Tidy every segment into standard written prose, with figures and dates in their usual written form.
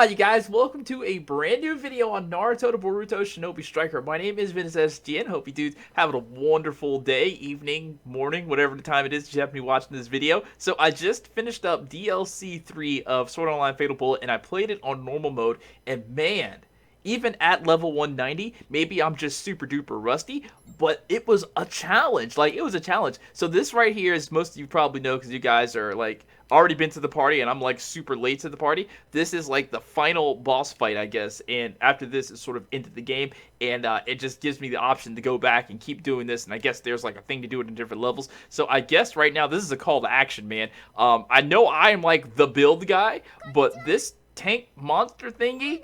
on, you guys? Welcome to a brand new video on Naruto to Boruto Shinobi Striker. My name is Ventus SGN. Hope you dudes having a wonderful day, evening, morning, whatever the time it is you have me watching this video. So I just finished up DLC 3 of Sword Art Online Fatal Bullet, and I played it on normal mode, and man, even at level 190, maybe I'm just super duper rusty, but it was a challenge. Like, it was a challenge. So this right here, as most of you probably know, because you guys are like already been to the party and I'm like super late to the party, this is like the final boss fight, I guess, and after this is sort of into the game, and it just gives me the option to go back and keep doing this, and I guess there's like a thing to do it in different levels. So I guess right now this is a call to action, man. I know I am like the build guy, but this tank monster thingy,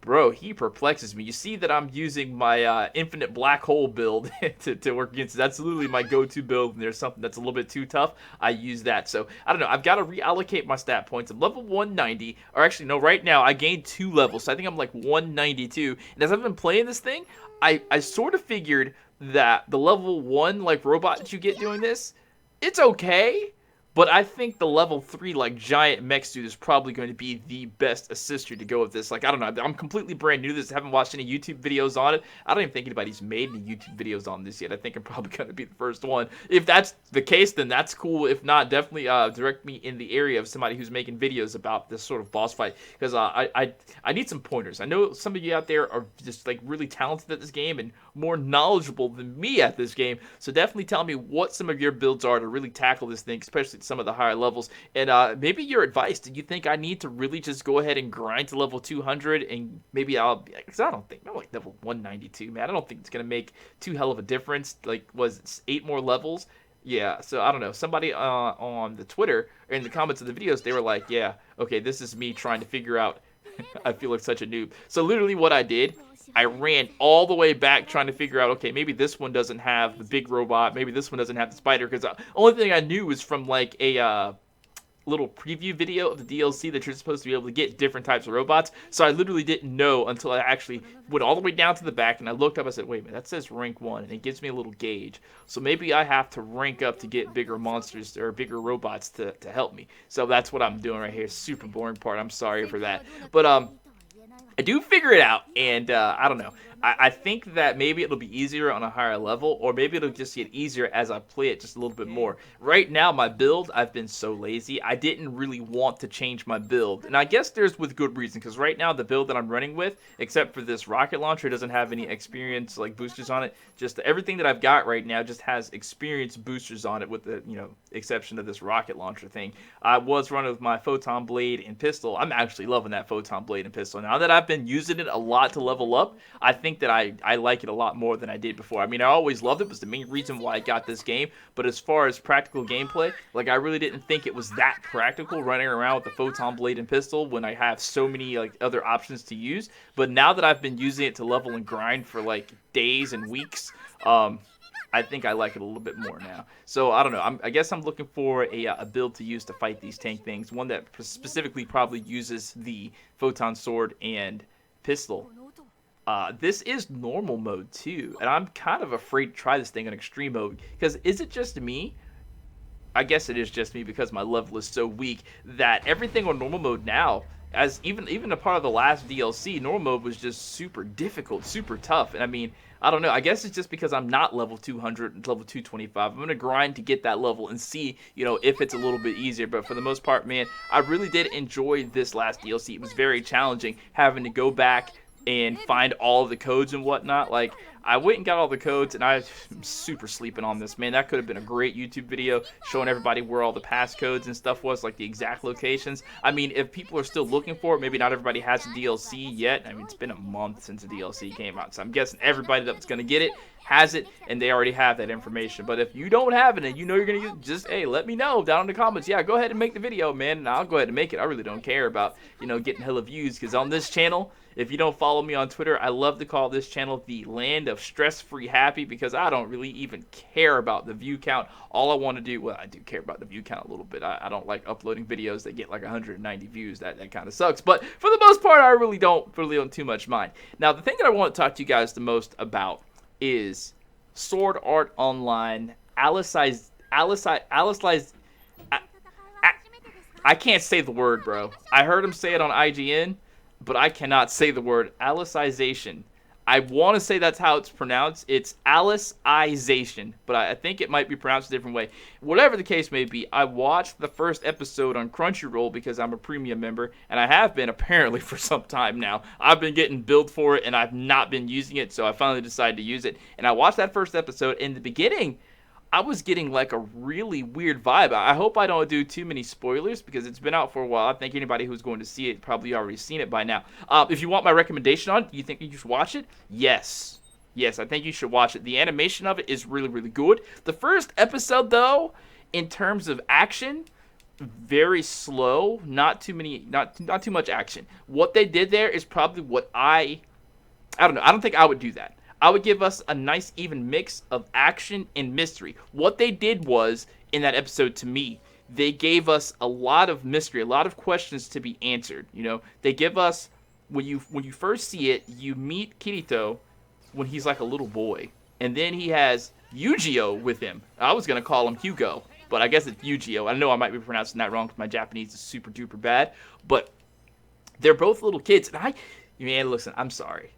bro, he perplexes me. You see that I'm using my infinite black hole build to work against it. That's literally my go-to build, and there's something that's a little bit too tough, I use that. So, I don't know. I've got to reallocate my stat points. I'm level 190, or actually, no, right now, I gained 2 levels, so I think I'm like 192. And as I've been playing this thing, I sort of figured that the level 1, like, robot that you get doing this, it's okay. But I think the level 3, like, giant mech suit is probably going to be the best assister to go with this. Like, I don't know. I'm completely brand new to this. I haven't watched any YouTube videos on it. I don't even think anybody's made any YouTube videos on this yet. I think I'm probably going to be the first one. If that's the case, then that's cool. If not, definitely direct me in the area of somebody who's making videos about this sort of boss fight. Because I need some pointers. I know some of you out there are just, like, really talented at this game and more knowledgeable than me at this game. So definitely tell me what some of your builds are to really tackle this thing, especially some of the higher levels, and maybe your advice. Do you think I need to really just go ahead and grind to level 200, and maybe because I don't think I'm like level 192, man. I don't think it's gonna make too hell of a difference. Like, was it 8 more levels? Yeah, so I don't know. Somebody on the Twitter or in the comments of the videos, they were like, yeah, okay, this is me trying to figure out. I feel like such a noob. So literally what I did, I ran all the way back trying to figure out, okay, maybe this one doesn't have the big robot, maybe this one doesn't have the spider, because the only thing I knew was from like a little preview video of the DLC that you're supposed to be able to get different types of robots. So I literally didn't know until I actually went all the way down to the back, and I looked up. I said, wait a minute, that says rank 1, and it gives me a little gauge. So maybe I have to rank up to get bigger monsters or bigger robots to help me. So that's what I'm doing right here. Super boring part. I'm sorry for that. But I do figure it out, and I don't know. I think that maybe it'll be easier on a higher level, or maybe it'll just get easier as I play it just a little bit more. Right now, my build, I've been so lazy. I didn't really want to change my build, and I guess there's with good reason, because right now the build that I'm running with, except for this rocket launcher, doesn't have any experience like boosters on it. Just everything that I've got right now just has experience boosters on it, with the exception of this rocket launcher thing. I was running with my photon blade and pistol. I'm actually loving that photon blade and pistol. Now that I've been using it a lot to level up, I think that I like it a lot more than I did before. I mean, I always loved it. It was the main reason why I got this game. But as far as practical gameplay, like, I really didn't think it was that practical running around with the photon blade and pistol when I have so many like other options to use. But now that I've been using it to level and grind for like days and weeks, I think I like it a little bit more now. So, I don't know. I guess I'm looking for a build to use to fight these tank things. One that specifically probably uses the photon sword and pistol. This is normal mode too, and I'm kind of afraid to try this thing on extreme mode, because is it just me? I guess it is just me, because my level is so weak that everything on normal mode now, as even a part of the last DLC, normal mode was just super difficult, super tough. And I mean, I don't know. I guess it's just because I'm not level 200 and level 225. I'm gonna grind to get that level and see, if it's a little bit easier. But for the most part, man, I really did enjoy this last DLC. It was very challenging having to go back and find all of the codes and whatnot. Like, I went and got all the codes, and I'm super sleeping on this, man. That could have been a great YouTube video showing everybody where all the passcodes and stuff was, like the exact locations. I mean, if people are still looking for it, maybe not everybody has a DLC yet. I mean, it's been a month since the DLC came out, so I'm guessing everybody that's going to get it has it, and they already have that information. But if you don't have it and you know you're going to use it, just, hey, let me know down in the comments. Yeah, go ahead and make the video, man, and I'll go ahead and make it. I really don't care about, getting hella views, because on this channel, if you don't follow me on Twitter, I love to call this channel the land of stress-free happy, because I don't really even care about the view count. All I want to do, well, I do care about the view count a little bit. I don't like uploading videos that get like 190 views. That kind of sucks. But for the most part, I really don't too much mind. Now, the thing that I want to talk to you guys the most about is Sword Art Online Alicization. I can't say the word, bro. I heard him say it on IGN. but I cannot say the word Alicization. I want to say that's how it's pronounced. It's Alicization, but I think it might be pronounced a different way. Whatever the case may be, I watched the first episode on Crunchyroll because I'm a premium member, and I have been apparently for some time now. I've been getting billed for it, and I've not been using it, so I finally decided to use it. And I watched that first episode. In the beginning, I was getting like a really weird vibe. I hope I don't do too many spoilers because it's been out for a while. I think anybody who's going to see it probably already seen it by now. If you want my recommendation on it, do you think you should watch it? Yes. Yes, I think you should watch it. The animation of it is really, really good. The first episode, though, in terms of action, very slow. Not too much action. What they did there is probably what I don't know. I don't think I would do that. I would give us a nice even mix of action and mystery. What they did was, in that episode to me, they gave us a lot of mystery, a lot of questions to be answered. You know, they give us, when you first see it, you meet Kirito when he's like a little boy. And then he has Yu-Gi-Oh with him. I was going to call him Hugo, but I guess it's Yu-Gi-Oh. I know I might be pronouncing that wrong because my Japanese is super duper bad. But they're both little kids. And man, listen, I'm sorry.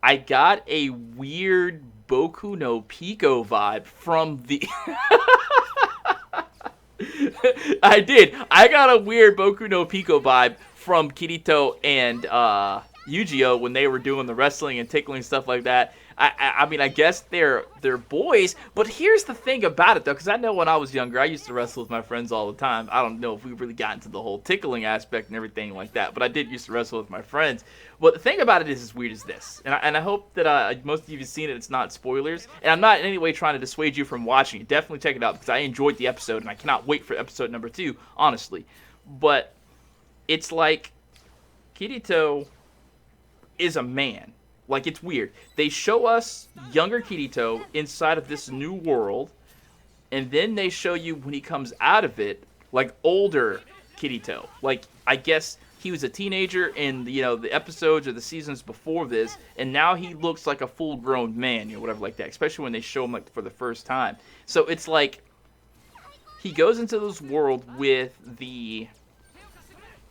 I got a weird Boku no Pico vibe from the... I did. I got a weird Boku no Pico vibe from Kirito and Yu-Gi-Oh when they were doing the wrestling and tickling stuff like that. I mean, I guess they're boys, but here's the thing about it, though, because I know when I was younger, I used to wrestle with my friends all the time. I don't know if we really got into the whole tickling aspect and everything like that, but I did used to wrestle with my friends. But the thing about it is as weird as this, and I hope that most of you have seen it, it's not spoilers, and I'm not in any way trying to dissuade you from watching it. Definitely check it out, because I enjoyed the episode, and I cannot wait for episode number 2, honestly. But it's like Kirito is a man. Like, it's weird. They show us younger Kirito inside of this new world, and then they show you when he comes out of it, like, older Kirito. Like, I guess he was a teenager in, the episodes or the seasons before this, and now he looks like a full-grown man, whatever like that, especially when they show him, like, for the first time. So it's like, he goes into this world with the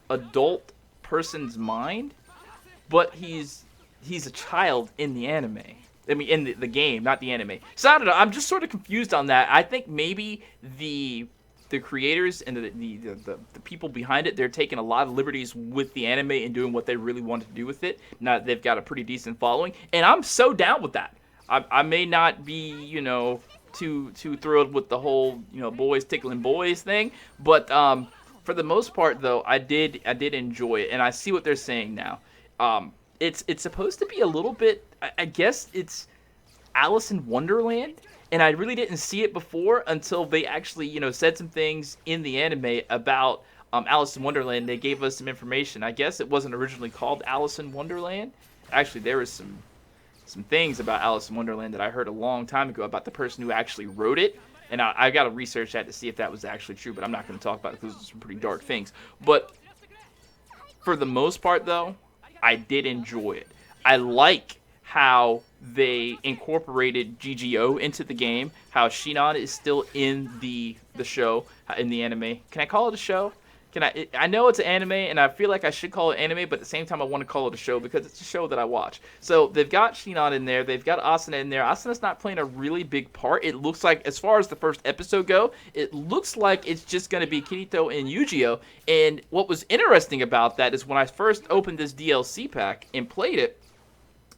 adult person's mind, but he's a child in the anime. I mean, in the game, not the anime. So I don't know. I'm just sort of confused on that. I think maybe the creators and the people behind it, they're taking a lot of liberties with the anime and doing what they really want to do with it. Now they've got a pretty decent following, and I'm so down with that. I may not be, too thrilled with the whole, boys tickling boys thing, but for the most part, though, I did enjoy it, and I see what they're saying now. It's supposed to be a little bit, I guess it's Alice in Wonderland, and I really didn't see it before until they actually, said some things in the anime about Alice in Wonderland. They gave us some information. I guess it wasn't originally called Alice in Wonderland. Actually, there was some things about Alice in Wonderland that I heard a long time ago about the person who actually wrote it, and I got to research that to see if that was actually true, but I'm not going to talk about it because it's some pretty dark things. But for the most part, though, I did enjoy it. I like how they incorporated GGO into the game, how Shinon is still in the show, in the anime. Can I call it a show? I know it's an anime, and I feel like I should call it anime, but at the same time I want to call it a show because it's a show that I watch. So they've got Shinon in there, they've got Asuna in there. Asuna's not playing a really big part. It looks like, as far as the first episode go, it looks like it's just going to be Kirito and Yu-Gi-Oh! And what was interesting about that is when I first opened this DLC pack and played it,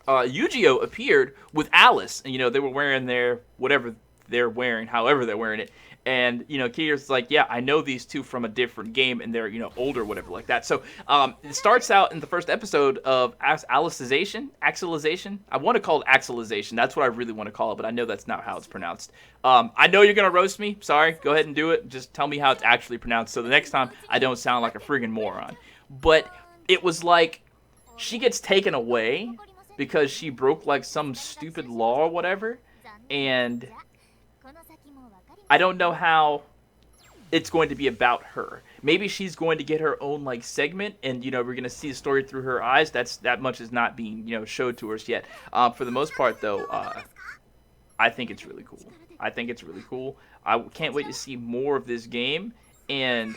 Yu-Gi-Oh! Appeared with Alice, and they were wearing their, whatever they're wearing, however they're wearing it. And, Kirito's like, yeah, I know these two from a different game, and they're, older, whatever, like that. So, it starts out in the first episode of Alicization. I want to call it Alicization. That's what I really want to call it, but I know that's not how it's pronounced. I know you're going to roast me. Sorry. Go ahead and do it. Just tell me how it's actually pronounced, so the next time I don't sound like a friggin' moron. But it was like, she gets taken away because she broke, like, some stupid law or whatever, and I don't know how it's going to be about her. Maybe she's going to get her own, like, segment, and, we're going to see the story through her eyes. That much is not being, showed to us yet. For the most part, though, I think it's really cool. I can't wait to see more of this game, and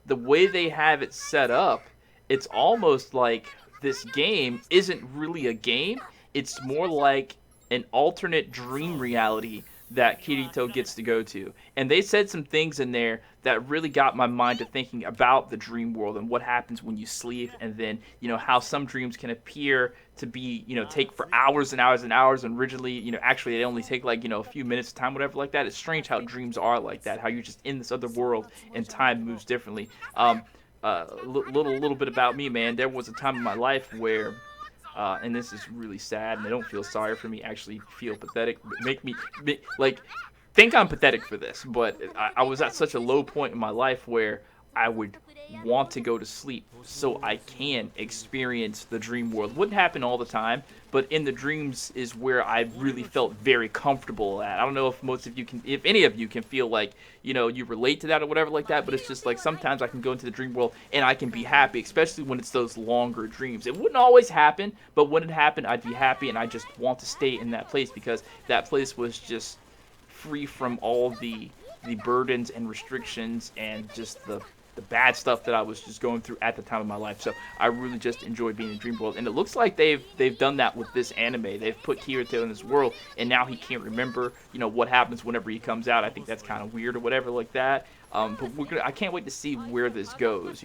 the way they have it set up, it's almost like this game isn't really a game. It's more like an alternate dream reality that Kirito gets to go to. And they said some things in there that really got my mind to thinking about the dream world and what happens when you sleep, and then, how some dreams can appear to be, take for hours and hours and hours, and originally, actually they only take like, a few minutes of time, whatever like that. It's strange how dreams are like that, how you're just in this other world and time moves differently. Little bit about me, man. There was a time in my life where and this is really sad, and I don't feel sorry for me. Actually, feel pathetic. Make me like think I'm pathetic for this, but I was at such a low point in my life where I would want to go to sleep so I can experience the dream world. Wouldn't happen all the time, but in the dreams is where I really felt very comfortable at. I don't know if most of you can, if any of you can feel like, you relate to that or whatever like that, but it's just like sometimes I can go into the dream world and I can be happy, especially when it's those longer dreams. It wouldn't always happen, but when it happened, I'd be happy, and I just want to stay in that place because that place was just free from all the burdens and restrictions and just the bad stuff that I was just going through at the time of my life. So I really just enjoy being in Dream World, and it looks like they've done that with this anime. They've put Kirito in this world, and now he can't remember, what happens whenever he comes out. I think that's kind of weird or whatever like that. But I can't wait to see where this goes.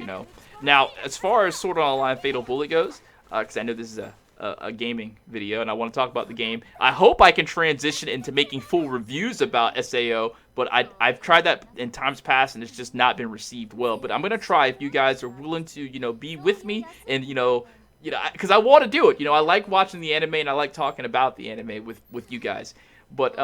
Now, as far as Sword Art Online Fatal Bullet goes, because I know this is a gaming video, and I want to talk about the game. I hope I can transition into making full reviews about SAO, but I've tried that in times past, and it's just not been received well. But I'm going to try if you guys are willing to, be with me, and, because I want to do it. I like watching the anime, and I like talking about the anime with you guys. But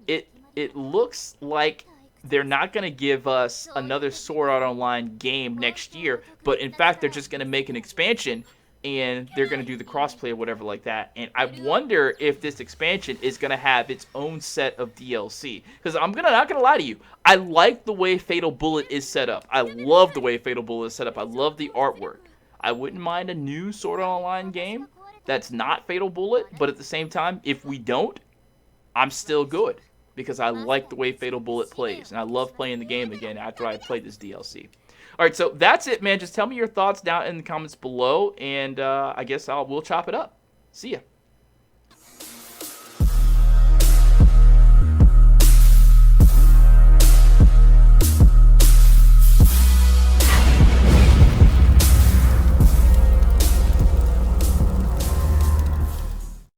it looks like they're not going to give us another Sword Art Online game next year, but in fact, they're just going to make an expansion, and they're going to do the crossplay or whatever like that. And I wonder if this expansion is going to have its own set of DLC. Because not going to lie to you, I like the way Fatal Bullet is set up. I love the way Fatal Bullet is set up. I love the artwork. I wouldn't mind a new Sword Art Online game that's not Fatal Bullet, but at the same time, if we don't, I'm still good. Because I like the way Fatal Bullet plays. And I love playing the game again after I played this DLC. Alright, so that's it, man. Just tell me your thoughts down in the comments below, and I guess we'll chop it up. See ya.